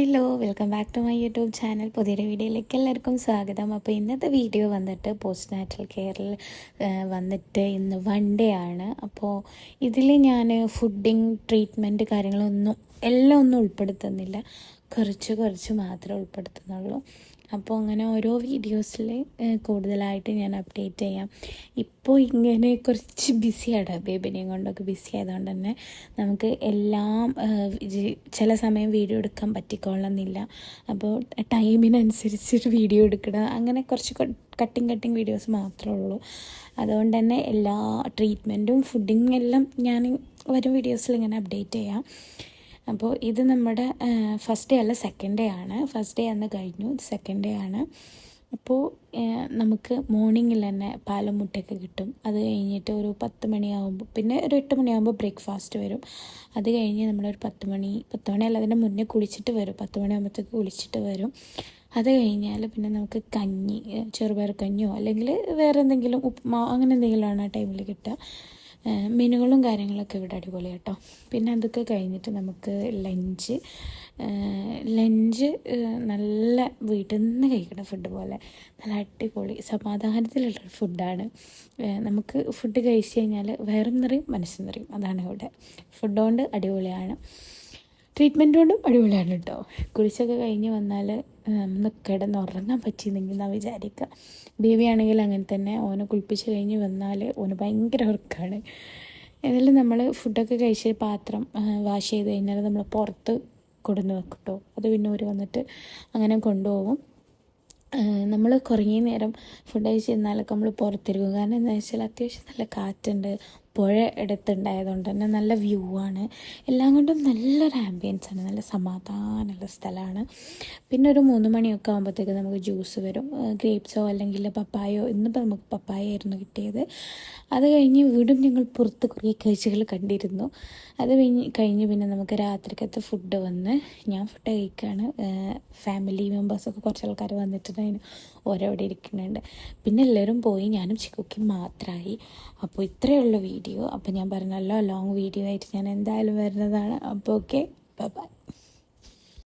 Hello, welcome back to my YouTube channel. പുതിയൊരു വീഡിയോയിലേക്ക് എല്ലാവർക്കും സ്വാഗതം. അപ്പോൾ ഇന്നത്തെ വീഡിയോ വന്നിട്ട് പോസ്റ്റ് നാച്ചുറൽ കെയറിൽ വന്നിട്ട് ഇന്ന് വൺ ഡേ ആണ്. അപ്പോൾ ഇതിൽ ഞാൻ ഫുഡിങ് ട്രീറ്റ്മെൻറ്റ് കാര്യങ്ങളൊന്നും എല്ലാം ഒന്നും ഉൾപ്പെടുത്തുന്നില്ല, കുറച്ച് മാത്രമേ ഉൾപ്പെടുത്തുന്നുള്ളൂ. അപ്പോൾ അങ്ങനെ ഓരോ വീഡിയോസിൽ കൂടുതലായിട്ട് ഞാൻ അപ്ഡേറ്റ് ചെയ്യാം. ഇപ്പോൾ ഇങ്ങനെ കുറച്ച് ബിസിയാണ്, ബേബിനെയും കൊണ്ടൊക്കെ ബിസി ആയതുകൊണ്ട് തന്നെ നമുക്ക് എല്ലാം ചില സമയം വീഡിയോ എടുക്കാൻ പറ്റിക്കൊള്ളുന്നില്ല. അപ്പോൾ ടൈമിനനുസരിച്ചൊരു വീഡിയോ എടുക്കണം, അങ്ങനെ കുറച്ച് കട്ടിങ് വീഡിയോസ് മാത്രമേ ഉള്ളൂ. അതുകൊണ്ട് തന്നെ എല്ലാ ട്രീറ്റ്മെൻറ്റും ഫുഡിങ്ങും എല്ലാം ഞാൻ വരും വീഡിയോസിൽ ഇങ്ങനെ അപ്ഡേറ്റ് ചെയ്യാം. അപ്പോൾ ഇത് നമ്മുടെ ഫസ്റ്റ് ഡേ അല്ല, സെക്കൻഡ് ഡേ ആണ്. ഫസ്റ്റ് ഡേ അന്ന് കഴിഞ്ഞു, സെക്കൻഡ് ഡേ ആണ്. അപ്പോൾ നമുക്ക് മോർണിംഗിൽ തന്നെ പാലും മുട്ടയൊക്കെ കിട്ടും. അത് കഴിഞ്ഞിട്ട് ഒരു 10 മണിയാകുമ്പോൾ, പിന്നെ ഒരു 8 മണിയാകുമ്പോൾ ബ്രേക്ക്ഫാസ്റ്റ് വരും. അത് കഴിഞ്ഞ് നമ്മളൊരു 10 മണി അല്ല, അതിൻ്റെ മുന്നേ കുളിച്ചിട്ട് വരും. 10 മണിയാകുമ്പോഴത്തേക്ക് കുളിച്ചിട്ട് വരും. അത് കഴിഞ്ഞാൽ പിന്നെ നമുക്ക് കഞ്ഞി, ചെറുപയർ കഞ്ഞിയോ അല്ലെങ്കിൽ വേറെ എന്തെങ്കിലും ഉപ്പുമാവോ അങ്ങനെ എന്തെങ്കിലുമാണ് ആ ടൈമിൽ കിട്ടുക. മെനുകളും കാര്യങ്ങളൊക്കെ ഇവിടെ അടിപൊളി കേട്ടോ. പിന്നെ അതൊക്കെ കഴിഞ്ഞിട്ട് നമുക്ക് ലഞ്ച് നല്ല വീട്ടിൽ നിന്ന് കഴിക്കുന്ന ഫുഡ് പോലെ നല്ല അടിപൊളി സമാധാനത്തിലുള്ളൊരു ഫുഡാണ്. നമുക്ക് ഫുഡ് കഴിച്ച് കഴിഞ്ഞാൽ വയറും നിറയും മനസ്സും നിറയും. അതാണ് ഇവിടെ. ഫുഡ് കൊണ്ട് അടിപൊളിയാണ്, ട്രീറ്റ്മെൻറ്റ് കൊണ്ടും അടിപൊളിയാണ് കേട്ടോ. കുളിച്ചൊക്കെ കഴിഞ്ഞ് വന്നാൽ ഒന്ന് കിടന്നുറങ്ങാൻ പറ്റിയെന്നെങ്കിൽ എന്നാണ് വിചാരിക്കുക. ബേബി ആണെങ്കിൽ അങ്ങനെ തന്നെ, ഓനെ കുളിപ്പിച്ച് കഴിഞ്ഞ് വന്നാൽ ഓന് ഭയങ്കര ഉറക്കമാണ്. ഏതായാലും നമ്മൾ ഫുഡൊക്കെ കഴിച്ച് പാത്രം വാഷ് ചെയ്ത് കഴിഞ്ഞാൽ നമ്മൾ പുറത്ത് കൊടുന്ന് വെക്കും കേട്ടോ. അത് പിന്നെ ഒരു വന്നിട്ട് അങ്ങനെ കൊണ്ടുപോകും. നമ്മൾ കുറേ നേരം ഫുഡ് കഴിച്ച് ചെന്നാലൊക്കെ നമ്മൾ പുറത്തിരിക്കും. കാരണം എന്താണെന്ന് വെച്ചാൽ അത്യാവശ്യം നല്ല കാറ്റുണ്ട്, പുഴ എടുത്തുണ്ടായതുകൊണ്ട് തന്നെ നല്ല വ്യൂ ആണ്. എല്ലാം കൊണ്ടും നല്ലൊരു ആംബിയൻസ് ആണ്, നല്ല സമാധാനമുള്ള സ്ഥലമാണ്. പിന്നെ ഒരു 3 മണിയൊക്കെ ആകുമ്പോഴത്തേക്ക് നമുക്ക് ജ്യൂസ് വരും, ഗ്രേപ്സോ അല്ലെങ്കിൽ പപ്പായോ. ഇന്നിപ്പോൾ നമുക്ക് പപ്പായ ആയിരുന്നു കിട്ടിയത്. അത് കഴിഞ്ഞ് വീണ്ടും ഞങ്ങൾ പുറത്ത് കുറേ കാഴ്ചകൾ കണ്ടിരുന്നു. അത് കഴിഞ്ഞ് പിന്നെ നമുക്ക് രാത്രിക്കത്തെ ഫുഡ് വന്ന് ഞാൻ ഫുഡ് കഴിക്കുകയാണ്. ഫാമിലി മെമ്പേഴ്സൊക്കെ കുറച്ച് ആൾക്കാർ വന്നിട്ടുണ്ടായിരുന്നു, ഓരോ അവിടെ ഇരിക്കുന്നുണ്ട്. പിന്നെ എല്ലാവരും പോയി, ഞാനും ചിക്കുക്കും മാത്രമായി. അപ്പോൾ ഇത്രയേ ഉള്ളൂ വീഡിയോ. അപ്പോൾ ഞാൻ പറഞ്ഞല്ലോ, ലോങ് വീഡിയോ ആയിട്ട് ഞാൻ എന്തായാലും വരുന്നതാണ്. അപ്പോൾ ഓക്കെ, ബൈ.